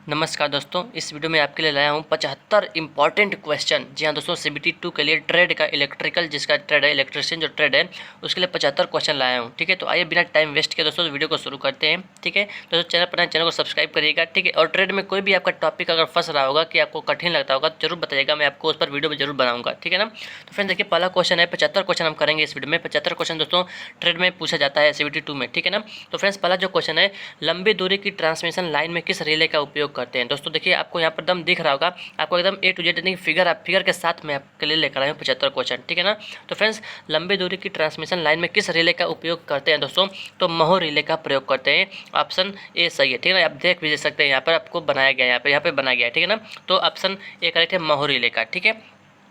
नमस्कार दोस्तों, इस वीडियो में आपके लिए लाया हूँ 75 इंपॉर्टेंट क्वेश्चन। जी हाँ दोस्तों, CBT 2 के लिए ट्रेड का इलेक्ट्रिकल जिसका ट्रेड है, इलेक्ट्रिशियन जो ट्रेड है उसके लिए 75 क्वेश्चन लाया हूँ। ठीक है, तो आइए बिना टाइम वेस्ट किए दोस्तों वीडियो को शुरू करते हैं। ठीक है दोस्तों, चैनल को सब्सक्राइब करिएगा। ठीक है, और ट्रेड में कोई भी आपका टॉपिक अगर फंस रहा होगा कि आपको कठिन लगता होगा तो जरूर बताइएगा, मैं आपको उस पर वीडियो में जरूर बनाऊंगा। ठीक है ना। तो फ्रेंड्स देखिए, पहला क्वेश्चन है, 75 क्वेश्चन हम करेंगे इस वीडियो में। 75 क्वेश्चन दोस्तों ट्रेड में पूछा जाता है CBT 2 में। ठीक है ना। तो फ्रेंड्स पहला जो क्वेश्चन है, लंबी दूरी की ट्रांसमिशन लाइन में किस रिले का उपयोग करते हैं। दोस्तों देखिए, आपको यहाँ पर एकदम दिख रहा होगा, आपको एकदम A to Z यानी फिगर के साथ में आपके लिए लेकर आया हूँ 75 क्वेश्चन। ठीक है ना। तो फ्रेंड्स, लंबी दूरी की ट्रांसमिशन लाइन में किस रिले का उपयोग करते हैं दोस्तों, तो महो रिले का प्रयोग करते हैं। ऑप्शन ए सही है। ठीक है ना, आप देख भी सकते हैं, यहाँ पर आपको बनाया गया है, यहाँ पे बनाया गया है। ठीक है ना। तो ऑप्शन ए करेक्ट है, महो रिले का। ठीक है,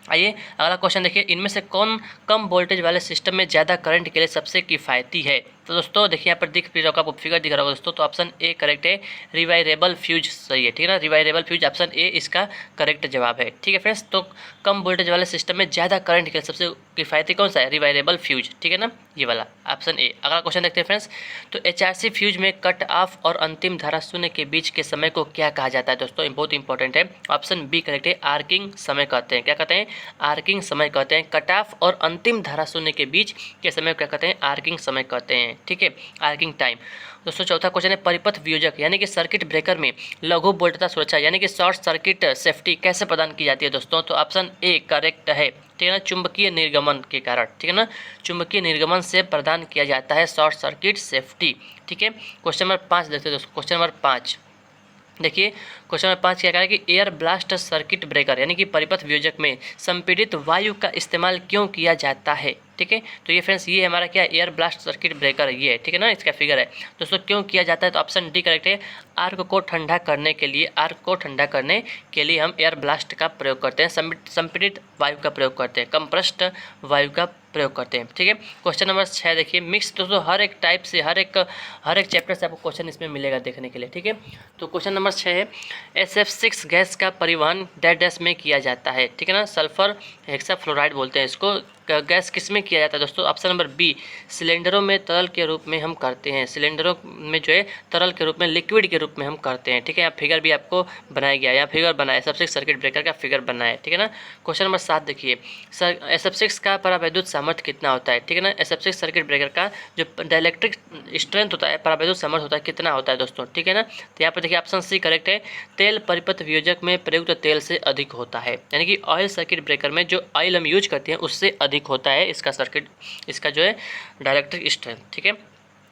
आइए अगला क्वेश्चन देखिए, इनमें से कौन कम वोल्टेज वाले सिस्टम में ज़्यादा करंट के लिए सबसे किफ़ायती है। तो दोस्तों देखिए, यहाँ पर दिख भी रहा होगा, आपको फिगर दिख रहा होगा दोस्तों। तो ऑप्शन ए करेक्ट है, रिवाइरेबल फ्यूज सही है। ठीक है ना, रिवाइरेबल फ्यूज ऑप्शन ए इसका करेक्ट जवाब है। ठीक है फ्रेंड्स, तो कम वोल्टेज वाले सिस्टम में ज़्यादा करंट के लिए सबसे किफ़ायती कौन सा है, रिवाइरेबल फ्यूज। ठीक है ना, ये वाला ऑप्शन ए। अगला क्वेश्चन देखते हैं फ्रेंड्स, तो HRC फ्यूज में कट ऑफ और अंतिम धारा शून्य के बीच के समय को क्या कहा जाता है दोस्तों, बहुत इंपॉर्टेंट है। ऑप्शन बी करेक्ट है, आर्किंग समय कहते हैं। क्या कहते हैं, आर्किंग समय कहते हैं। कट ऑफ और अंतिम धारा शून्य के बीच के समय को क्या कहते हैं, आर्किंग समय कहते हैं। ठीक है, आर्किंग टाइम। दोस्तों चौथा क्वेश्चन है, परिपथ वियोजक यानी कि सर्किट ब्रेकर में लघु वोल्टता सुरक्षा यानी कि शॉर्ट सर्किट सेफ्टी कैसे प्रदान की जाती है दोस्तों, तो ऑप्शन ए करेक्ट है। ठीक है ना, चुंबकीय निर्गमन के कारण। ठीक है ना, चुंबकीय निर्गमन से प्रदान किया जाता है शॉर्ट सर्किट सेफ्टी। ठीक है, क्वेश्चन नंबर 5 देखते हैं दोस्तों। क्वेश्चन नंबर 5 देखिए, क्वेश्चन नंबर 5 क्या कहा है कि एयर ब्लास्ट सर्किट ब्रेकर यानी कि परिपथ वियोजक में संपीड़ित वायु का इस्तेमाल क्यों किया जाता है। ठीक है, तो ये फ्रेंड्स ये हमारा क्या है, एयर ब्लास्ट सर्किट ब्रेकर ये है। ठीक है ना, इसका फिगर है दोस्तों। क्यों किया जाता है, तो ऑप्शन डी करेक्ट है, आर्क को ठंडा करने के लिए, आर्क को ठंडा करने के लिए हम एयर ब्लास्ट का प्रयोग करते हैं, संपीड़ित वायु का प्रयोग करते हैं, कंप्रेस्ड वायु का प्रयोग करते हैं। ठीक है, क्वेश्चन नंबर 6 देखिए, मिक्स दोस्तों हर एक टाइप से हर एक चैप्टर से आपको क्वेश्चन इसमें मिलेगा देखने के लिए। ठीक है, तो क्वेश्चन नंबर 6 है, SF6 गैस का परिवहन डैश में किया जाता है। ठीक है ना, सल्फर हेक्साफ्लोराइड बोलते हैं इसको। गैस किस में किया जाता है दोस्तों, ऑप्शन नंबर बी, सिलेंडरों में तरल के रूप में हम करते हैं। सिलेंडरों में जो है तरल के रूप में, लिक्विड के रूप में हम करते हैं। ठीक है, यहाँ फिगर भी आपको बनाया गया है, यहाँ फिगर बनाया, SF6 सर्किट ब्रेकर का फिगर बनाया है। ठीक है ना, क्वेश्चन नंबर 7 देखिए, SF6 का परावैद्युत सामर्थ्य कितना होता है। ठीक है ना, SF6 सर्किट ब्रेकर का जो डाइलेक्ट्रिक स्ट्रेंथ होता है, परावैद्युत सामर्थ्य होता है, कितना होता है दोस्तों। ठीक है ना, तो यहाँ पर देखिए ऑप्शन सी करेक्ट है, तेल परिपथ वियोजक में प्रयुक्त तेल से अधिक होता है, यानी कि ऑयल सर्किट ब्रेकर में जो ऑयल हम यूज करते हैं उससे अधिक होता है इसका सर्किट, इसका जो है डाइलेक्ट्रिक स्ट्रेंथ। ठीक है,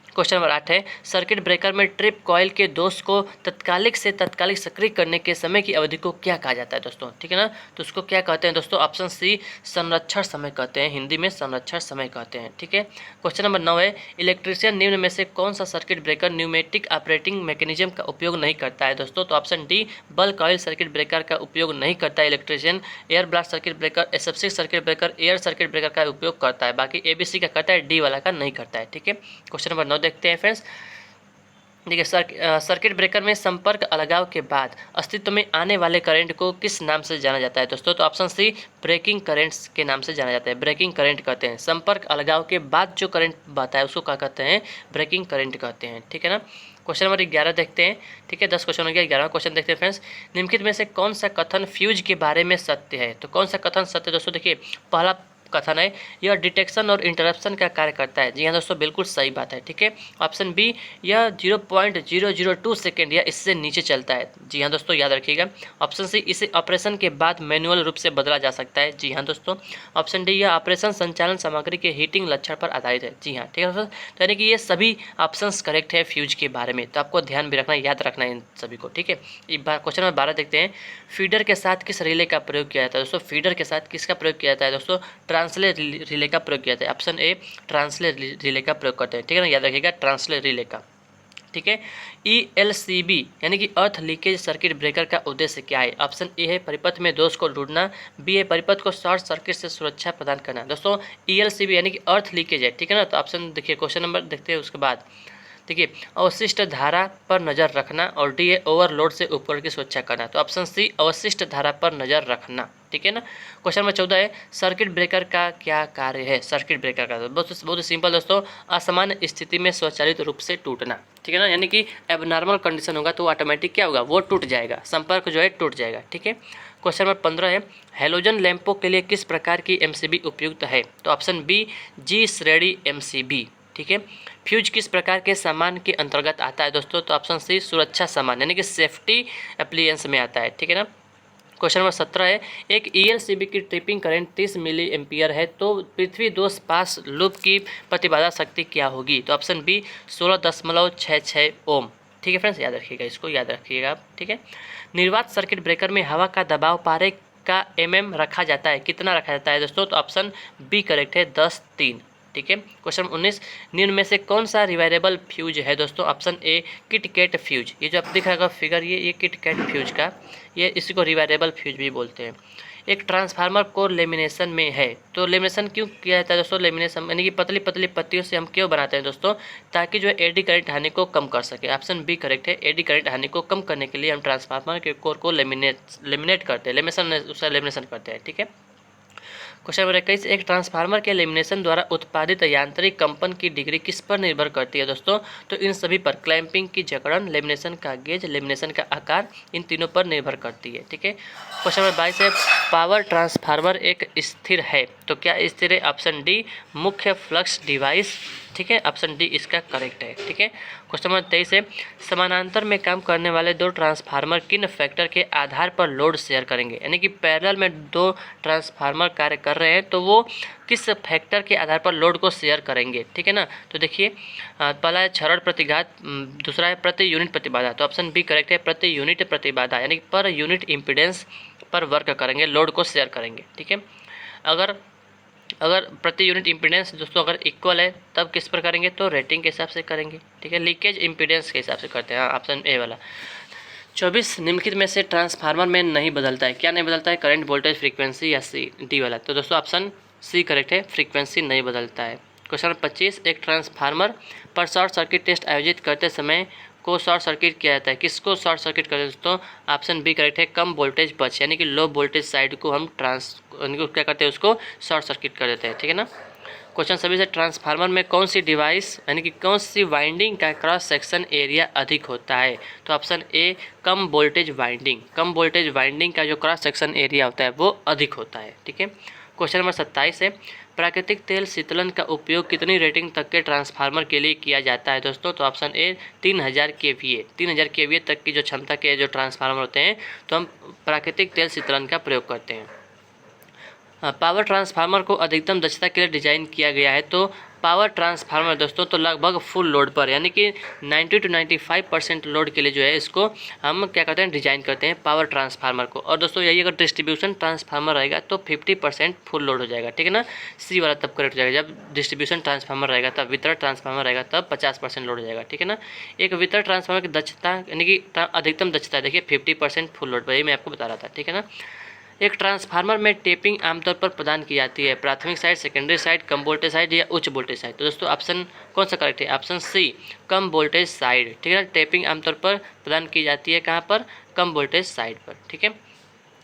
क्वेश्चन नंबर 8 है, सर्किट ब्रेकर में ट्रिप कॉइल के दोष को तत्कालिक से तत्कालिक सक्रिय करने के समय की अवधि को क्या कहा जाता है दोस्तों। ठीक है ना, तो उसको क्या कहते हैं दोस्तों, ऑप्शन सी संरक्षण समय कहते हैं, हिंदी में संरक्षण समय कहते हैं। ठीक है, क्वेश्चन नंबर 9 है, इलेक्ट्रीशियन निम्न में से कौन सा circuit breaker pneumatic operating mechanism का उपयोग नहीं करता है दोस्तों, तो option D bulk oil circuit breaker का उपयोग नहीं करता है electrician. Air blast circuit breaker, SF6 circuit breaker air circuit breaker का उपयोग करता है, बाकी ABC का करता है, डी वाला का नहीं करता है। ठीक है, क्वेश्चन नंबर 9 देखते हैं फ्रेंड्स। देखिए, सर्किट ब्रेकर में संपर्क अलगाव के बाद अस्तित्व में आने वाले करंट को किस नाम से जाना जाता है दोस्तों, तो ऑप्शन सी ब्रेकिंग करंट्स के नाम से जाना जाता है, ब्रेकिंग करंट कहते हैं। संपर्क अलगाव के बाद जो करंट बहता है उसको क्या कहते हैं, ब्रेकिंग करंट कहते हैं। ठीक है ना, क्वेश्चन नंबर 11 देखते हैं। ठीक है, 10 क्वेश्चन हो गया, 11वां क्वेश्चन देखते हैं फ्रेंड्स, निम्नलिखित में से कौन सा कथन फ्यूज के बारे में सत्य है। तो कौन सा कथन सत्य दोस्तों, देखिए पहला कथन है, यह डिटेक्शन और इंटरप्शन का कार्य करता है। जी हाँ दोस्तों, बिल्कुल सही बात है। ठीक है, ऑप्शन बी, यह 0.002 सेकेंड या इससे नीचे चलता है। जी हाँ दोस्तों, याद रखिएगा। ऑप्शन सी, इसे ऑपरेशन के बाद मैनुअल रूप से बदला जा सकता है। जी हाँ दोस्तों। ऑप्शन डी, यह ऑपरेशन संचालन सामग्री के हीटिंग लक्षण पर आधारित है। जी हाँ, ठीक है दोस्तों, तो यानी कि ये सभी ऑप्शंस करेक्ट है फ्यूज के बारे में, तो आपको ध्यान भी रखना, याद रखना है इन सभी को। ठीक है, क्वेश्चन नंबर 12 देखते हैं, फीडर के साथ किस रिले का प्रयोग किया जाता है दोस्तों, फीडर के साथ किसका प्रयोग किया जाता है दोस्तों, ट्रांसलेट रिले का प्रयोग किया जाता है। ऑप्शन ए ट्रांसलेट रिले का प्रयोग करते हैं। ठीक है ना, याद रखिएगा ट्रांसलेट रिले का। ठीक है, ELCB यानी कि अर्थ लीकेज सर्किट ब्रेकर का उद्देश्य क्या है। ऑप्शन ए है परिपथ में दोष को ढूंढना, बी है परिपथ को शॉर्ट सर्किट से सुरक्षा प्रदान करना। दोस्तों ELCB यानी कि अर्थ लीकेज है। ठीक है ना, तो ऑप्शन देखिए, क्वेश्चन नंबर देखते हैं उसके बाद। देखिए, अवशिष्ट धारा पर नज़र रखना, और डी है ओवरलोड से उपकरण की सुरक्षा करना। तो ऑप्शन सी अवशिष्ट धारा पर नज़र रखना। ठीक है ना, क्वेश्चन नंबर 14 है, सर्किट ब्रेकर का क्या कार्य है। सर्किट ब्रेकर का बहुत ही सिंपल दोस्तों, असामान्य स्थिति में स्वचालित रूप से टूटना। ठीक है ना, यानी कि एबनॉर्मल कंडीशन होगा तो ऑटोमेटिक क्या होगा, वो टूट जाएगा, संपर्क जो है टूट जाएगा। ठीक है, क्वेश्चन नंबर 15 है, हेलोजन लैंपों के लिए किस प्रकार की एमसीबी उपयुक्त है? तो ऑप्शन बी जी श्रेणी एमसीबी। ठीक है, फ्यूज किस प्रकार के सामान के अंतर्गत आता है दोस्तों? तो ऑप्शन सी सुरक्षा सामान यानी कि सेफ्टी एप्लियंस में आता है। ठीक है ना, क्वेश्चन नंबर 17 है, एक ईएलसीबी की ट्रिपिंग करंट 30 मिली एम्पियर है तो पृथ्वी दोष पास लूप की प्रतिबाधा शक्ति क्या होगी? तो ऑप्शन बी 16.66 ओम। ठीक है फ्रेंड्स, याद रखिएगा, इसको याद रखिएगा आप। ठीक है, निर्वात सर्किट ब्रेकर में हवा का दबाव पारे का रखा जाता है, कितना रखा जाता है दोस्तों? तो ऑप्शन बी करेक्ट है, 10-3। ठीक है, क्वेश्चन 19, निम्न में से कौन सा रिवायरेबल फ्यूज है दोस्तों? Option A kit kat fuse. ये जो आप दिख रहा है फिगर, ये किट कैट फ्यूज का, ये इसी को रिवायरेबल फ्यूज भी बोलते हैं। एक ट्रांसफार्मर को लेमिनेशन में है, तो लेमिनेशन क्यों किया जाता है दोस्तों? लेमिनेशन यानी कि पतली पतली पत्तियों से हम क्यों बनाते हैं दोस्तों? ताकि जो है एडी करंट हानि को कम कर सके। ऑप्शन बी करेक्ट है, एडी करंट हानि को कम करने के लिए हम ट्रांसफार्मर के कोर को लेमिनेट करते हैं, लेमिनेशन करते हैं। ठीक है, क्वेश्चन नंबर 21, एक ट्रांसफार्मर के लेमिनेशन द्वारा उत्पादित यांत्रिक कंपन की डिग्री किस पर निर्भर करती है दोस्तों? तो इन सभी पर, क्लैंपिंग की जकड़न, लेमिनेशन का गेज, लेमिनेशन का आकार, इन तीनों पर निर्भर करती है। ठीक है, क्वेश्चन नंबर 22 है, पावर ट्रांसफार्मर एक स्थिर है, तो क्या स्थिर है? ऑप्शन डी मुख्य फ्लक्स डिवाइस। ठीक है, ऑप्शन डी इसका करेक्ट है। ठीक है, क्वेश्चन नंबर 23 है, समानांतर में काम करने वाले दो ट्रांसफार्मर किन फैक्टर के आधार पर लोड शेयर करेंगे? यानी कि पैरेलल में दो ट्रांसफार्मर कार्य कर रहे हैं तो वो किस फैक्टर के आधार पर लोड को शेयर करेंगे? ठीक है ना, तो देखिए, पहला है क्षरण प्रतिघात, दूसरा है प्रति यूनिट प्रतिबाधा। तो ऑप्शन बी करेक्ट है, प्रति यूनिट प्रतिबाधा यानी कि पर यूनिट इम्पीडेंस पर वर्क करेंगे, लोड को शेयर करेंगे। ठीक है, अगर प्रति यूनिट इम्पीडेंस दोस्तों अगर इक्वल है तब किस पर करेंगे? तो रेटिंग के हिसाब से करेंगे। ठीक है, लीकेज इम्पीडेंस के हिसाब से करते हैं। हाँ, ऑप्शन ए वाला। 24 निम्नलिखित में से ट्रांसफार्मर में नहीं बदलता है, क्या नहीं बदलता है? करंट, वोल्टेज, फ्रीक्वेंसी या सी डी वाला? तो दोस्तों ऑप्शन सी करेक्ट है, फ्रीक्वेंसी नहीं बदलता है। क्वेश्चन नंबर 25, एक ट्रांसफार्मर पर शॉर्ट सर्किट टेस्ट आयोजित करते समय को शॉर्ट सर्किट किया जाता है, किसको शॉर्ट सर्किट करते हैं दोस्तों? ऑप्शन बी करेक्ट है, कम वोल्टेज बच यानी कि लो वोल्टेज साइड को हम क्या करते हैं, उसको शॉर्ट सर्किट कर देते हैं। ठीक है ना, क्वेश्चन सभी से, ट्रांसफार्मर में कौन सी डिवाइस यानी कि कौन सी वाइंडिंग का क्रॉस सेक्शन एरिया अधिक होता है? तो option A come voltage winding, come voltage winding का जो क्रॉस सेक्शन एरिया होता है वो अधिक होता है। ठीक है, क्वेश्चन नंबर 27 है, प्राकृतिक तेल शीतलन का उपयोग कितनी रेटिंग तक के ट्रांसफार्मर के लिए किया जाता है दोस्तों? तो ऑप्शन ए 3000 kVA, 3000 kVA तक की जो क्षमता के जो ट्रांसफार्मर होते हैं तो हम प्राकृतिक तेल शीतलन का प्रयोग करते हैं। पावर ट्रांसफार्मर को अधिकतम दक्षता के लिए डिजाइन किया गया है, तो पावर ट्रांसफार्मर दोस्तों तो लगभग फुल लोड पर यानी कि 90 to 95% लोड के लिए जो है इसको हम क्या करते हैं, डिजाइन करते हैं पावर ट्रांसफार्मर को। और दोस्तों यही अगर डिस्ट्रीब्यूशन ट्रांसफार्मर रहेगा तो 50% फुल लोड हो जाएगा। ठीक है ना, सी वाला तब करेक्ट हो जाएगा, जब डिस्ट्रीब्यूशन ट्रांसफार्मर रहेगा तब, वितरण ट्रांसफार्मर रहेगा तब 50% लोड हो जाएगा। ठीक है ना, एक वितरण ट्रांसफार्मर की दक्षता यानी कि अधिकतम दक्षता देखिए 50% फुल लोड पर, यही मैं आपको बता रहा था। ठीक है ना, एक ट्रांसफार्मर में टेपिंग आमतौर पर प्रदान की जाती है, प्राथमिक साइड, सेकेंडरी साइड, कम वोल्टेज साइड या उच्च वोल्टेज साइड? तो दोस्तों ऑप्शन कौन सा करेक्ट है? ऑप्शन सी कम वोल्टेज साइड। ठीक है ना, टेपिंग आमतौर पर प्रदान की जाती है कहाँ पर? कम वोल्टेज साइड पर। ठीक है,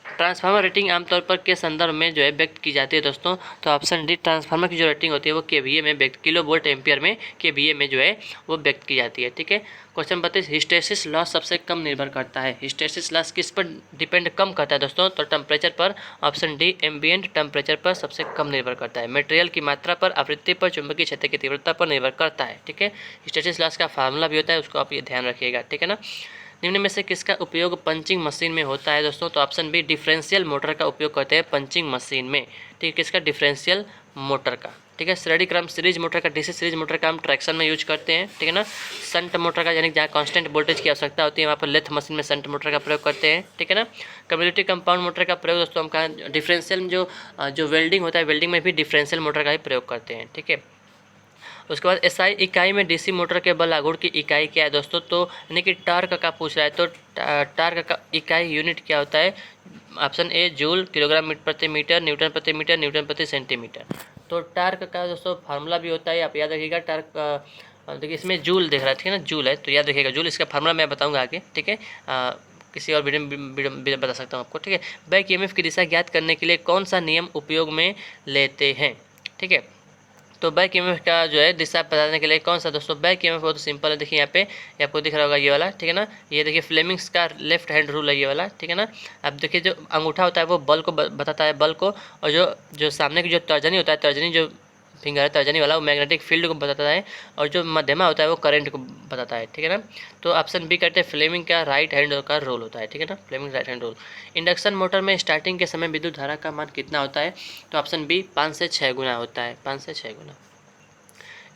ट्रांसफार्मर रेटिंग आमतौर पर के संदर्भ में जो है व्यक्त की जाती है दोस्तों? तो ऑप्शन डी ट्रांसफार्मर की जो रेटिंग होती है वो केवीए में व्यक्त, किलो वोल्ट एम्पियर में केवीए में जो है वो व्यक्त की जाती है। ठीक है, क्वेश्चन 32, हिस्टेरिसिस लॉस सबसे कम निर्भर करता है, हिस्टेरिसिस लॉस किस पर डिपेंड कम करता है दोस्तों? तो टेम्परेचर पर। ऑप्शन डी एम्बिएंट टेम्परेचर पर सबसे कम निर्भर करता है। मटेरियल की मात्रा पर, आवृत्ति पर, चुंबकीय क्षेत्र की तीव्रता पर निर्भर करता है। ठीक है, हिस्टेरिसिस लॉस का फार्मूला भी होता है, उसको आप ये ध्यान रखिएगा। ठीक है ना, निम्न में से किसका उपयोग पंचिंग मशीन में होता है दोस्तों? तो ऑप्शन बी डिफरेंशियल मोटर का उपयोग करते हैं पंचिंग मशीन में। ठीक है, किसका? डिफरेंशियल मोटर का। ठीक है, श्रेणी क्रम सीरीज मोटर का, डीसी सीरीज मोटर का हम ट्रैक्शन में यूज करते हैं। ठीक है ना, शंट मोटर का यानी जहाँ कांस्टेंट वोल्टेज की आवश्यकता होती है वहाँ पर लेथ मशीन में शंट मोटर का प्रयोग करते हैं। ठीक है ना, कम्युनिटी कंपाउंड मोटर का प्रयोग दोस्तों हम कहाँ, डिफरेंशियल जो वेल्डिंग होता है, वेल्डिंग में भी डिफरेंशियल मोटर का ही प्रयोग करते हैं। ठीक है, उसके बाद एसआई इकाई में डीसी मोटर के बल आघूर्ण की इकाई क्या है दोस्तों? तो यानी कि टार्क का पूछ रहा है, तो टार्क का इकाई यूनिट क्या होता है? Option A joule, kilogram metre प्रति मीटर, न्यूटन प्रति मीटर, न्यूटन प्रति सेंटीमीटर। तो टार्क का दोस्तों फार्मूला भी होता है, आप याद रखिएगा। टार्क देखिए इसमें जूल दिख रहा है, ठीक है ना, जूल है तो याद रखिएगा जूल। इसका फार्मूला मैं बताऊँगा आगे। ठीक है, किसी और वीडियो में बता सकता हूँ आपको। ठीक है, बैक ईएमएफ की दिशा ज्ञात करने के लिए कौन सा नियम उपयोग में लेते हैं? ठीक है, तो बैक ईएमएफ का जो है दिशा बताने के लिए कौन सा दोस्तों बैक ईएमएफ बहुत सिंपल है। देखिए यहाँ पे ये आपको दिख रहा होगा ये वाला, ठीक है ना। ये देखिए फ्लेमिंग्स का लेफ्ट हैंड रूल है ये वाला, ठीक है ना। अब देखिए जो अंगूठा होता है वो बल को बताता है, बल को, और जो जो सामने की जो तर्जनी होता है, तर्जनी जो फिंगर है तर्जनी वाला, वो मैग्नेटिक फील्ड को बताता है, और जो मध्यमा होता है वो करंट को बताता है, ठीक है ना। तो ऑप्शन बी करते हैं फ्लेमिंग का राइट हैंड का रोल होता है, ठीक है ना, Fleming right hand rule. Induction motor में स्टार्टिंग के समय विद्युत धारा का मान कितना होता है? तो ऑप्शन बी 5 से 6 गुना होता है, 5 से 6 गुना।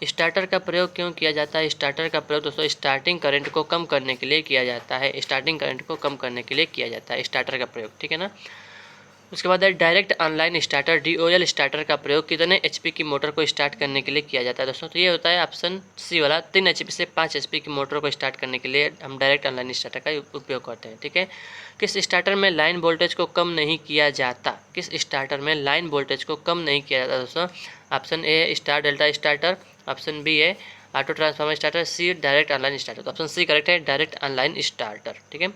स्टार्टर का प्रयोग क्यों किया जाता है? स्टार्टर का प्रयोग दोस्तों स्टार्टिंग करंट को कम करने के लिए किया जाता है, स्टार्टिंग करंट को कम करने के लिए किया जाता है स्टार्टर का प्रयोग, ठीक है ना। उसके बाद है direct online starter DOL starter का प्रयोग कितने HP की मोटर को स्टार्ट करने के लिए किया जाता है दोस्तों? तो ये होता है ऑप्शन सी वाला, 3 HP से 5 HP की मोटर को स्टार्ट करने के लिए हम डायरेक्ट ऑनलाइन स्टार्टर का उपयोग करते हैं, ठीक है। किस स्टार्टर में लाइन वोल्टेज को कम नहीं किया जाता? किस स्टार्टर में लाइन वोल्टेज को कम नहीं किया जाता दोस्तों? ऑप्शन ए है star delta starter, option B है auto transformer starter, C direct online starter. तो ऑप्शन सी करेक्ट है, डायरेक्ट ऑनलाइन स्टार्टर, ठीक है।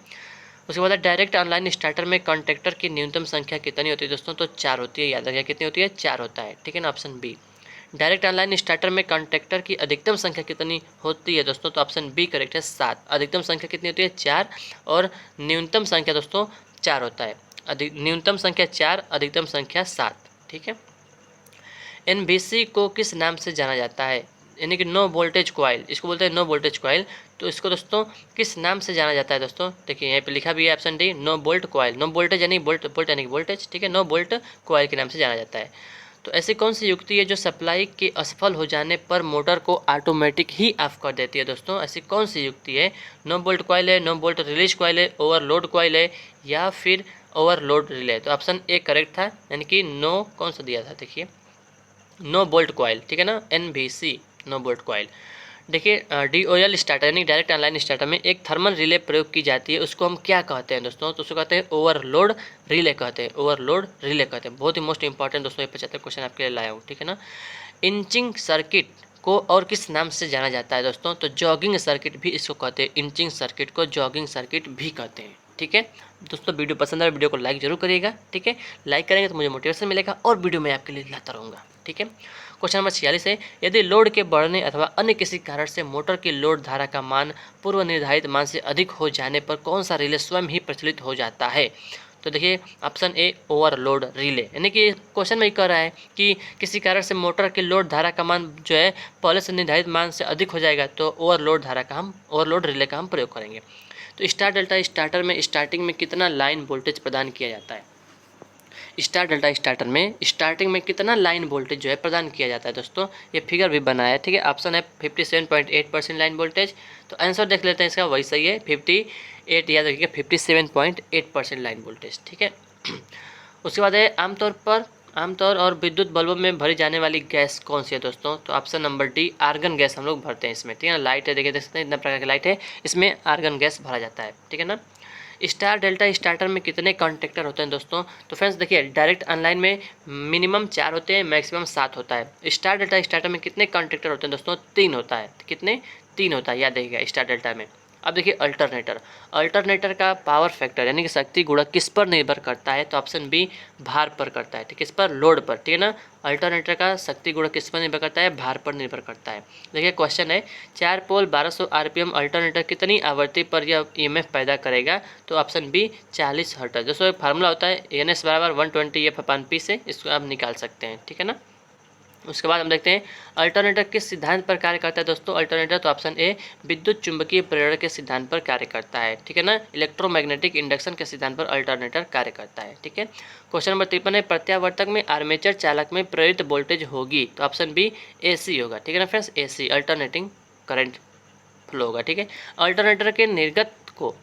उसके बाद डायरेक्ट ऑनलाइन स्टार्टर में कॉन्टैक्टर की न्यूनतम संख्या कितनी होती है दोस्तों? तो 4 होती है, याद रखिए कितनी होती है? 4 होता है, ठीक है ना, option B. Direct online starter में कॉन्टैक्टर की अधिकतम संख्या कितनी होती है दोस्तों? तो ऑप्शन बी करेक्ट है, 7। अधिकतम संख्या कितनी होती है? 4, और न्यूनतम संख्या दोस्तों 4 होता है। न्यूनतम संख्या 4, अधिकतम संख्या 7, ठीक है। NVC को किस नाम से जाना जाता है? यानी कि नो वोल्टेज कॉइल, इसको बोलते हैं नो वोल्टेज कॉइल। तो इसको दोस्तों किस नाम से जाना जाता है दोस्तों? देखिए यहाँ पे लिखा भी है option D, no volt coil. No voltage यानी वोल्ट यानी वोल्टेज, ठीक है, नो वोल्ट कॉइल के नाम से जाना जाता है। तो ऐसी कौन सी युक्ति है जो सप्लाई के असफल हो जाने पर मोटर को ऑटोमेटिक ही ऑफ कर देती है दोस्तों? ऐसी कौन सी युक्ति है? नो वोल्ट कॉइल है, नो वोल्ट रिलीज कॉइल है, ओवरलोड कॉइल है, या फिर ओवरलोड रिले? तो ऑप्शन ए करेक्ट था, यानी कि नो कौन सा दिया था, देखिए नो बोल्ट कॉइल, ठीक है ना, NVC नो बोल्ट कॉइल। देखिए DOL स्टार्टर यानी डायरेक्ट ऑनलाइन स्टार्टर में एक थर्मल रिले प्रयोग की जाती है, उसको हम क्या कहते हैं दोस्तों? तो उसको कहते हैं ओवरलोड रिले कहते हैं, ओवरलोड रिले कहते हैं। बहुत ही मोस्ट इंपॉर्टेंट दोस्तों, ये 75 क्वेश्चन आपके लिए लाया हूँ, ठीक है ना। इंचिंग सर्किट को और किस नाम से जाना जाता है दोस्तों? तो जॉगिंग सर्किट भी इसको कहते हैं, इंचिंग सर्किट को जॉगिंग सर्किट भी कहते हैं, ठीक है। दोस्तों वीडियो पसंद आए वीडियो को लाइक जरूर करिएगा, ठीक है। लाइक करेंगे तो मुझे मोटिवेशन मिलेगा और वीडियो मैं आपके लिए लाता रहूँगा, ठीक है। क्वेश्चन नंबर 46 है, यदि लोड के बढ़ने अथवा अन्य किसी कारण से मोटर की लोड धारा का मान पूर्व निर्धारित मान से अधिक हो जाने पर कौन सा रिले स्वयं ही प्रचलित हो जाता है? तो देखिए ऑप्शन ए ओवरलोड रिले, यानी कि क्वेश्चन में ये कह रहा है कि किसी कारण से मोटर की लोड धारा का मान जो है पहले से निर्धारित मान से अधिक हो जाएगा, तो ओवरलोड रिले का हम प्रयोग करेंगे। तो स्टार डेल्टा स्टार्टर में स्टार्टिंग में कितना लाइन वोल्टेज प्रदान किया जाता है? स्टार डेल्टा स्टार्टर में स्टार्टिंग में कितना लाइन वोल्टेज जो है प्रदान किया जाता है दोस्तों? ये फिगर भी बनाया है, ठीक है। ऑप्शन है 57.8% लाइन वोल्टेज। तो आंसर देख लेते हैं इसका, वही सही है, 58, याद रखिएगा 57.8% लाइन वोल्टेज, ठीक है। उसके बाद है आमतौर और विद्युत बल्बों में भरी जाने वाली गैस कौन सी है दोस्तों? तो option number D argon gas हम लोग भरते हैं इसमें, ठीक है ना। लाइट है, देखिए देख सकते हैं इतना प्रकार की लाइट है, इसमें आर्गन गैस भरा जाता है, ठीक है ना। स्टार डेल्टा स्टार्टर में कितने कॉन्टैक्टर होते हैं दोस्तों? तो फ्रेंड्स देखिए डायरेक्ट ऑनलाइन में मिनिमम 4 होते हैं, मैक्सिमम 7 होता है। स्टार डेल्टा स्टार्टर में कितने कॉन्टैक्टर होते हैं दोस्तों? 3 होता है। कितने? 3 होता है, याद रखिएगा स्टार डेल्टा में। अब देखिए अल्टरनेटर का पावर फैक्टर यानी कि शक्ति गुणक किस पर निर्भर करता है? तो ऑप्शन बी भार पर करता है, ठीक है, किस पर? लोड पर, ठीक है ना। अल्टरनेटर का शक्ति गुणक किस पर निर्भर करता है? भार पर निर्भर करता है। देखिए क्वेश्चन है 4 पोल 1200 RPM अल्टरनेटर कितनी आवृत्ति पर यह EMF पैदा करेगा? तो ऑप्शन बी 40 हर्ट्ज। दोस्तों एक फार्मूला होता है NS बराबर 120F/P से, इसको आप निकाल सकते हैं, ठीक है ना। उसके बाद हम देखते हैं अल्टरनेटर किस सिद्धांत पर कार्य करता है दोस्तों? अल्टरनेटर तो ऑप्शन ए विद्युत चुंबकीय प्रेरण के सिद्धांत पर कार्य करता है, ठीक है ना। इलेक्ट्रोमैग्नेटिक इंडक्शन के सिद्धांत पर अल्टरनेटर कार्य करता है, ठीक है। क्वेश्चन नंबर 53 है, प्रत्यावर्तक में आर्मेचर चालक में प्रेरित वोल्टेज होगी? तो ऑप्शन बी AC होगा, ठीक है ना friends, AC alternating current flow होगा, ठीक है। अल्टरनेटर के निर्गत को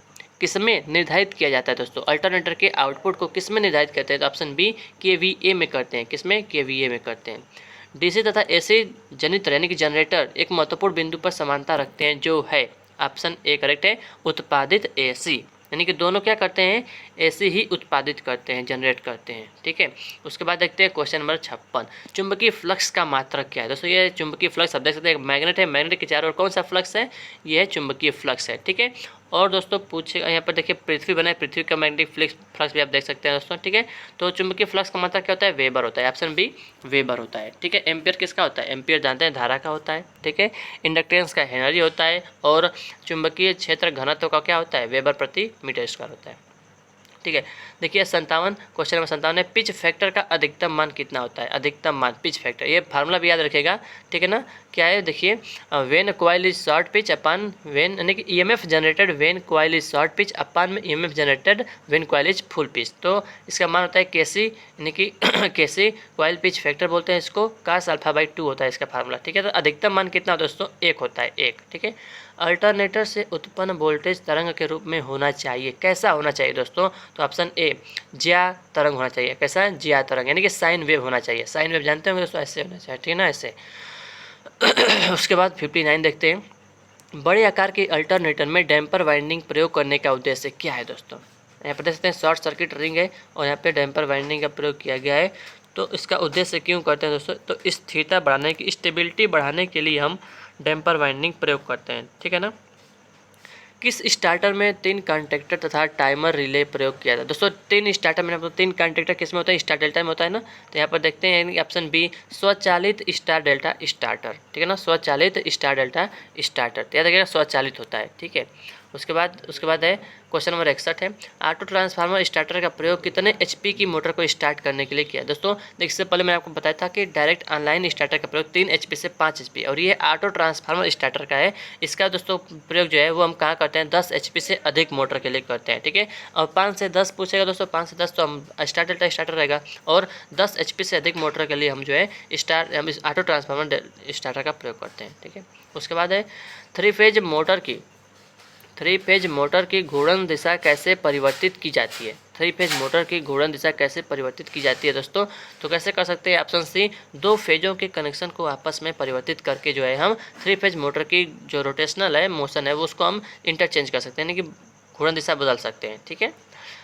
किसमें निर्धारित किया जाता है दोस्तों? अल्टरनेटर के आउटपुट को किसमें निर्धारित करते हैं? तो ऑप्शन बी KVA में करते हैं, किसमें? KVA में करते हैं। DC तथा AC जनित्र यानी कि जनरेटर एक महत्वपूर्ण बिंदु पर समानता रखते हैं, जो है ऑप्शन ए करेक्ट है, उत्पादित AC, यानी कि दोनों क्या करते हैं? AC ही उत्पादित करते हैं, जनरेट करते हैं, ठीक है। उसके बाद देखते हैं क्वेश्चन नंबर 56, चुंबकीय फ्लक्स का मात्रक क्या है दोस्तों? ये चुंबकीय फ्लक्स आप देख सकते हैं, मैग्नेट है, मैग्नेट के चारों ओर कौन सा फ्लक्स है? ये है चुंबकीय फ्लक्स है, ठीक है। और दोस्तों पूछेगा यहाँ पर देखिए पृथ्वी बनाए, पृथ्वी का मैग्नेटिक फ्लक्स भी आप देख सकते हैं दोस्तों, ठीक है। तो चुंबकीय फ्लक्स का मात्रा क्या होता है, वेबर होता है, ऑप्शन बी वेबर होता है, ठीक है। एम्पियर किसका होता है, एम्पियर जानते हैं धारा का होता है, ठीक है। इंडक्टेंस का हेनरी होता है और चुंबकीय क्षेत्र घनत्व का क्या होता है, वेबर प्रति मीटर स्क्वायर होता है, ठीक है। देखिए 57 क्वेश्चन नंबर 57 है, पिच फैक्टर का अधिकतम मान कितना होता है, अधिकतम मान पिच फैक्टर, ये फार्मूला भी याद रखिएगा, ठीक है ना। क्या है देखिए, when coil is short pitch upon when, यानी कि EMF generated when coil is short pitch upon में EMF generated when coil is full pitch. तो इसका मान होता है केसी, यानी कि केसी कॉइल पिच फैक्टर बोलते हैं इसको, कास अल्फा बाई 2 होता है इसका फार्मूला, ठीक है। तो अधिकतम मान कितना होता है दोस्तों, 1 होता है, 1, ठीक है। अल्टरनेटर से उत्पन्न वोल्टेज तरंग के रूप में होना चाहिए, कैसा होना चाहिए दोस्तों, तो ऑप्शन ए ज्या तरंग होना चाहिए, कैसा है, ज्या तरंग, यानी कि साइन वेव होना चाहिए, साइन वेव जानते होंगे दोस्तों, ऐसे होना चाहिए, ठीक है ना, ऐसे। उसके बाद 59 देखते हैं, बड़े आकार के अल्टरनेटर में डैम्पर वाइंडिंग प्रयोग करने का उद्देश्य क्या है दोस्तों। यहाँ पर देख सकते हैं शॉर्ट सर्किट रिंग है और यहाँ पे डैम्पर वाइंडिंग का प्रयोग किया गया है। तो इसका उद्देश्य क्यों करते हैं दोस्तों, तो स्थिरता बढ़ाने की, स्टेबिलिटी बढ़ाने के लिए हम डैम्पर वाइंडिंग प्रयोग करते हैं, ठीक है ना। किस स्टार्टर में 3 कॉन्टैक्टर तथा टाइमर रिले प्रयोग किया था दोस्तों, 3 स्टार्टर में आपको 3 कॉन्टैक्टर किस में होता है, स्टार डेल्टा में होता है ना। तो यहाँ पर देखते हैं ऑप्शन बी स्वचालित स्टार डेल्टा स्टार्टर, ठीक है ना, स्वचालित स्टार डेल्टा स्टार्टर, तो याद रखिएगा स्वचालित होता है, ठीक है। उसके बाद है क्वेश्चन नंबर 61 है, ऑटो ट्रांसफार्मर स्टार्टर का प्रयोग कितने एचपी की मोटर को स्टार्ट करने के लिए किया दोस्तों। देखिए इससे पहले मैंने आपको बताया था कि डायरेक्ट ऑनलाइन स्टार्टर का प्रयोग 3 एचपी से 5 एचपी, और ये ऑटो ट्रांसफार्मर स्टार्टर का है। इसका दोस्तों प्रयोग जो है वो हम कहाँ करते हैं, 10 एचपी से अधिक मोटर के लिए करते हैं, ठीक है। और 5 से 10 पूछेगा दोस्तों, 5 से 10 तो हम स्टार डेल्टा स्टार्टर रहेगा, और 10 एचपी से अधिक मोटर के लिए हम जो है हम ऑटो ट्रांसफार्मर स्टार्टर का प्रयोग करते हैं, ठीक है। उसके बाद है 3 फेज मोटर की घूर्णन दिशा कैसे परिवर्तित की जाती है, 3 फेज मोटर की घूर्णन दिशा कैसे परिवर्तित की जाती है दोस्तों। तो कैसे कर सकते हैं, ऑप्शन सी 2 फेजों के कनेक्शन को आपस में परिवर्तित करके जो है हम 3 फेज मोटर की जो रोटेशनल है मोशन है वो उसको हम इंटरचेंज कर सकते हैं, यानी कि घूर्णन दिशा बदल सकते हैं, ठीक है।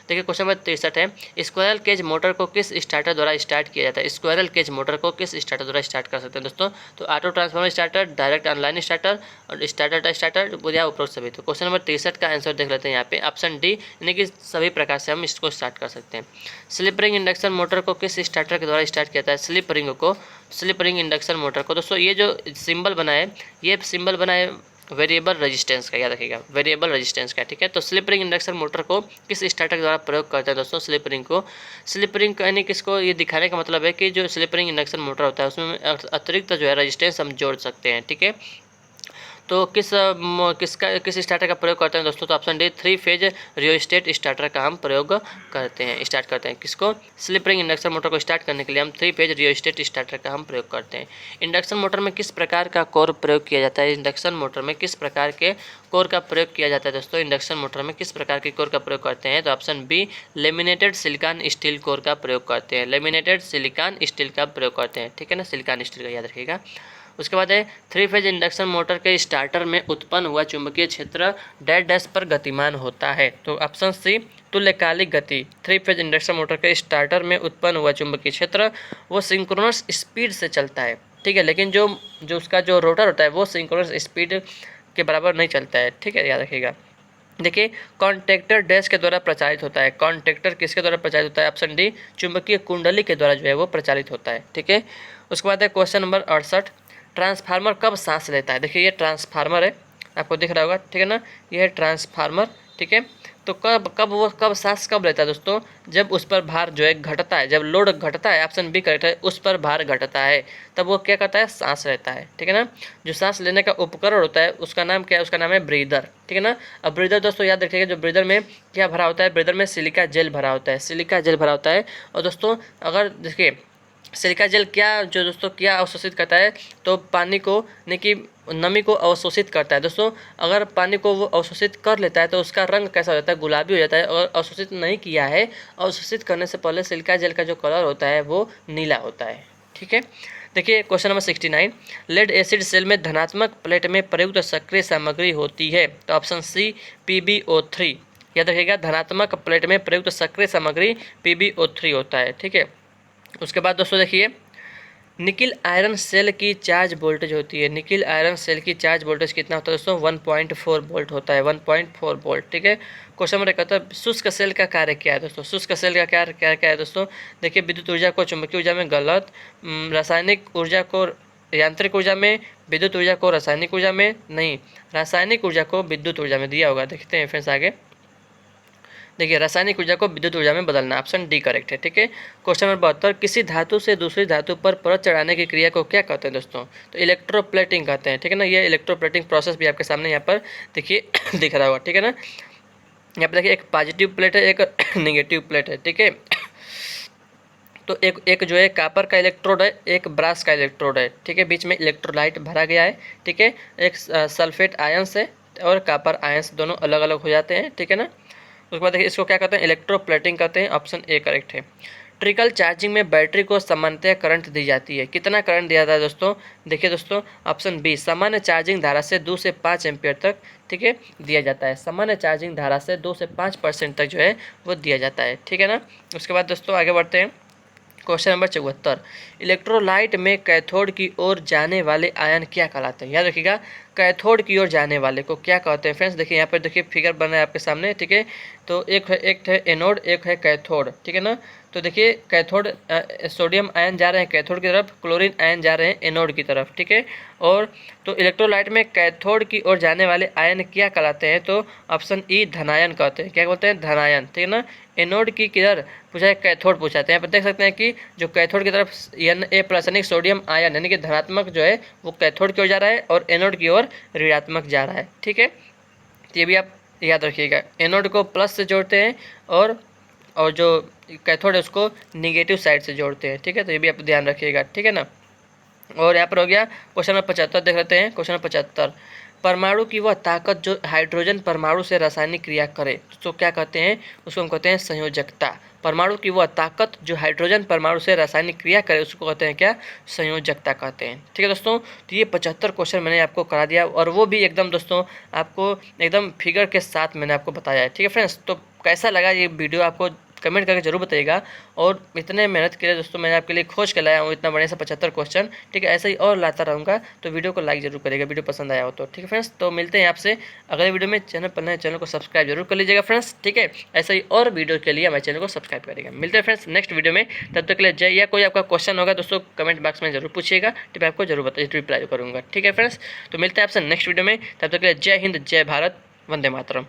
देखिए क्वेश्चन नंबर 63 है, स्क्वायरल केज मोटर को किस स्टार्टर द्वारा स्टार्ट किया जाता है, स्क्वायरल केज मोटर को किस स्टार्टर द्वारा स्टार्ट कर सकते हैं दोस्तों। तो auto transformer starter, direct online starter और स्टार्टर या उपरोक्त सभी। तो क्वेश्चन नंबर 63 का आंसर देख लेते हैं यहाँ पे, ऑप्शन डी, यानी कि सभी प्रकार से हम इसको स्टार्ट कर सकते हैं। स्लिप रिंग इंडक्शन मोटर को किस स्टार्टर के द्वारा स्टार्ट किया जाता है, स्लिप रिंग इंडक्शन मोटर को दोस्तों, ये जो सिंबल बना है ये सिंबल बना है वेरिएबल रेजिस्टेंस का, याद रखिएगा वेरिएबल रेजिस्टेंस का, ठीक है। तो स्लिप रिंग इंडक्शन मोटर को किस स्टार्टर के द्वारा प्रयोग करते हैं दोस्तों, स्लिप रिंग यानी किसको, ये दिखाने का मतलब है कि जो स्लिप रिंग इंडक्शन मोटर होता है उसमें अतिरिक्त जो है रेजिस्टेंस हम जोड़ सकते हैं, ठीक है। तो किस स्टार्टर का प्रयोग करते हैं दोस्तों, तो option D 3 phase rheostat starter का हम प्रयोग स्टार्ट करते हैं किसको, स्लिप रिंग इंडक्शन मोटर को स्टार्ट करने के लिए हम 3 फेज रियोस्टेट स्टार्टर का हम प्रयोग करते हैं। इंडक्शन मोटर में किस प्रकार का कोर प्रयोग किया जाता है, इंडक्शन मोटर में किस प्रकार के कोर का प्रयोग किया जाता है दोस्तों, इंडक्शन मोटर में किस प्रकार के कोर का प्रयोग करते हैं, तो option B laminated silicon steel core का प्रयोग करते हैं, लेमिनेटेड सिलिकॉन स्टील का प्रयोग करते हैं, ठीक है ना, सिलिकॉन स्टील का याद रखिएगा। उसके बाद है 3 फेज इंडक्शन मोटर के स्टार्टर में उत्पन्न हुआ चुंबकीय क्षेत्र डैश डैश पर गतिमान होता है। तो ऑप्शन सी तुल्यकालिक गति, 3 फेज इंडक्शन मोटर के स्टार्टर में उत्पन्न हुआ चुंबकीय क्षेत्र वो सिंक्रोनस स्पीड से चलता है, ठीक है। लेकिन जो उसका जो रोटर होता है वो सिंक्रोनस स्पीड के बराबर नहीं चलता है, ठीक है, याद रखिएगा। देखिए कॉन्टैक्टर डैश के द्वारा प्रचारित होता है, कॉन्टैक्टर किसके द्वारा प्रचारित होता है, ऑप्शन डी चुंबकीय कुंडली के द्वारा जो है वो प्रचारित होता है, ठीक है। उसके बाद है क्वेश्चन नंबर 68, ट्रांसफार्मर कब सांस लेता है। देखिए ये ट्रांसफार्मर है, आपको दिख रहा होगा, ठीक है ना, ये है ट्रांसफार्मर, ठीक है। तो कब सांस कब लेता है दोस्तों, जब उस पर भार जो है घटता है, जब लोड घटता है, ऑप्शन बी करेक्ट है, उस पर भार घटता है तब वो क्या करता है, सांस लेता है, ठीक है ना। जो सांस लेने का उपकरण होता है उसका नाम क्या है, उसका नाम है ब्रीदर, ठीक है ना। अब ब्रीदर दोस्तों याद रखिएगा, जो ब्रीदर में क्या भरा होता है, ब्रीदर में सिलिका जेल भरा होता है, सिलिका जेल भरा होता है। और दोस्तों अगर देखिए सिलिका जेल क्या अवशोषित करता है, तो पानी को यानी कि नमी को अवशोषित करता है दोस्तों। अगर पानी को वो अवशोषित कर लेता है तो उसका रंग कैसा हो जाता है, गुलाबी हो जाता है। अगर अवशोषित नहीं किया है, अवशोषित करने से पहले सिलिका जेल का जो कलर होता है वो नीला होता है, ठीक है। देखिए question number 69, lead acid cell में धनात्मक प्लेट में प्रयुक्त सक्रिय सामग्री होती है, तो ऑप्शन सी PbO3, याद रखिएगा धनात्मक प्लेट में प्रयुक्त सक्रिय सामग्री PbO3 होता है, ठीक है। उसके बाद दोस्तों देखिए निकिल आयरन सेल की चार्ज वोल्टेज होती है, निकिल आयरन सेल की चार्ज वोल्टेज कितना होता है दोस्तों? 1.4 वोल्ट होता है, 1.4 वोल्ट। ठीक है। क्वेश्चन नंबर 71, शुष्क सेल का कार्य क्या है दोस्तों? शुष्क सेल का क्या है दोस्तों? देखिए, विद्युत ऊर्जा को चुंबकीय ऊर्जा में, गलत। रासायनिक ऊर्जा को यांत्रिक ऊर्जा में, विद्युत ऊर्जा को रासायनिक ऊर्जा में, नहीं, रासायनिक ऊर्जा को विद्युत ऊर्जा में दिया होगा। देखते हैं फ्रेंड्स आगे। देखिए, रासायनिक ऊर्जा को विद्युत ऊर्जा में बदलना, ऑप्शन डी करेक्ट है। ठीक है। क्वेश्चन नंबर 72, किसी धातु से दूसरी धातु पर परत चढ़ाने की क्रिया को क्या कहते हैं दोस्तों? तो इलेक्ट्रोप्लेटिंग कहते हैं। ठीक है ना। ये इलेक्ट्रोप्लेटिंग प्रोसेस भी आपके सामने यहाँ पर देखिए दिख रहा होगा। ठीक है ना। यहाँ पर देखिए, एक पॉजिटिव प्लेट है, एक निगेटिव प्लेट है। ठीक है। तो एक जो है कापर का इलेक्ट्रोड है, एक ब्रास का इलेक्ट्रोड है। ठीक है। बीच में इलेक्ट्रोलाइट भरा गया है। ठीक है। एक सल्फेट आयंस है और कापर आयंस, दोनों अलग अलग हो जाते हैं। ठीक है ना। उसके बाद देखिए, इसको क्या कहते हैं? इलेक्ट्रोप्लेटिंग कहते हैं। ऑप्शन ए करेक्ट है। ट्रिकल चार्जिंग में बैटरी को सामान्यतः करंट दी जाती है, कितना करंट दिया जाता है दोस्तों? देखिए दोस्तों, ऑप्शन बी, सामान्य चार्जिंग धारा से 2 से 5 एम्पियर तक, ठीक है, दिया जाता है। सामान्य चार्जिंग धारा से 2 से 5% तक जो है वो दिया जाता है। ठीक है ना। उसके बाद दोस्तों आगे बढ़ते हैं। क्वेश्चन नंबर 74, इलेक्ट्रोलाइट में कैथोड की ओर जाने वाले आयन क्या कहलाते हैं? याद रखिएगा, कैथोड की ओर जाने वाले को क्या कहते हैं फ्रेंड्स? देखिए यहाँ पर देखिए फिगर बना है आपके सामने। ठीक है। तो एक है एनोड, एक है कैथोड। ठीक है ना। तो देखिए, कैथोड सोडियम आयन जा रहे हैं कैथोड की तरफ, क्लोरीन आयन जा रहे हैं एनोड की तरफ। ठीक है। और तो इलेक्ट्रोलाइट में कैथोड की ओर जाने वाले आयन क्या कहलाते हैं? तो ऑप्शन ई, धनायन कहते हैं। क्या बोलते हैं? धनायन। ठीक है ना। एनोड की किधर पूछा है? कैथोड पूछा है। तो यहाँ पर देख सकते हैं कि जो कैथोड की तरफ Na+ यानी सोडियम आयन यानी कि धनात्मक जो है वो कैथोड की ओर जा रहा है और एनोड की ओर ऋणात्मक जा रहा है। ठीक है। तो ये भी आप याद रखिएगा, एनोड को प्लस से जोड़ते हैं और जो कैथोड है उसको निगेटिव साइड से जोड़ते हैं। ठीक है। तो ये भी आप ध्यान रखिएगा। ठीक है ना। और यहाँ पर हो गया क्वेश्चन नंबर 75, देख लेते हैं। क्वेश्चन नंबर 75, परमाणु की वह ताकत जो हाइड्रोजन परमाणु से रासायनिक क्रिया करे, तो क्या कहते हैं? उसको हम कहते हैं संयोजकता। परमाणु की वह ताकत जो हाइड्रोजन परमाणु से रासायनिक क्रिया करे उसको कहते हैं क्या? संयोजकता कहते हैं। ठीक है दोस्तों। तो ये 75 क्वेश्चन मैंने आपको करा दिया और वो भी एकदम दोस्तों आपको एकदम फिगर के साथ मैंने आपको बताया है। ठीक है फ्रेंड्स। तो कैसा लगा ये वीडियो आपको कमेंट करके जरूर बताइएगा। और इतने मेहनत के लिए दोस्तों मैंने आपके लिए खोज के लाया हूँ इतना बड़े से 75 क्वेश्चन। ठीक है। ऐसे ही और लाता रहूँगा। तो वीडियो को लाइक जरूर करिएगा, वीडियो पसंद आया हो तो। ठीक है फ्रेंड्स। तो मिलते हैं आपसे अगले वीडियो में। चैनल पर नए, चैनल को सब्सक्राइब जरूर कर लीजिएगा फ्रेंड्स। ठीक है। ऐसे ही और वीडियो के लिए हमारे चैनल को सब्सक्राइब करिएगा। मिलते हैं फ्रेंड्स नेक्स्ट वीडियो में। तब तक के लिए जय। या कोई आपका क्वेश्चन होगा दोस्तों कमेंट बॉक्स में जरूर पूछिएगा। ठीक है। आपको जरूर रिप्लाई करूँगा। ठीक है फ्रेंड्स। तो मिलते हैं आपसे नेक्स्ट वीडियो में। तब तक के लिए जय हिंद, जय भारत, वंदे मातरम।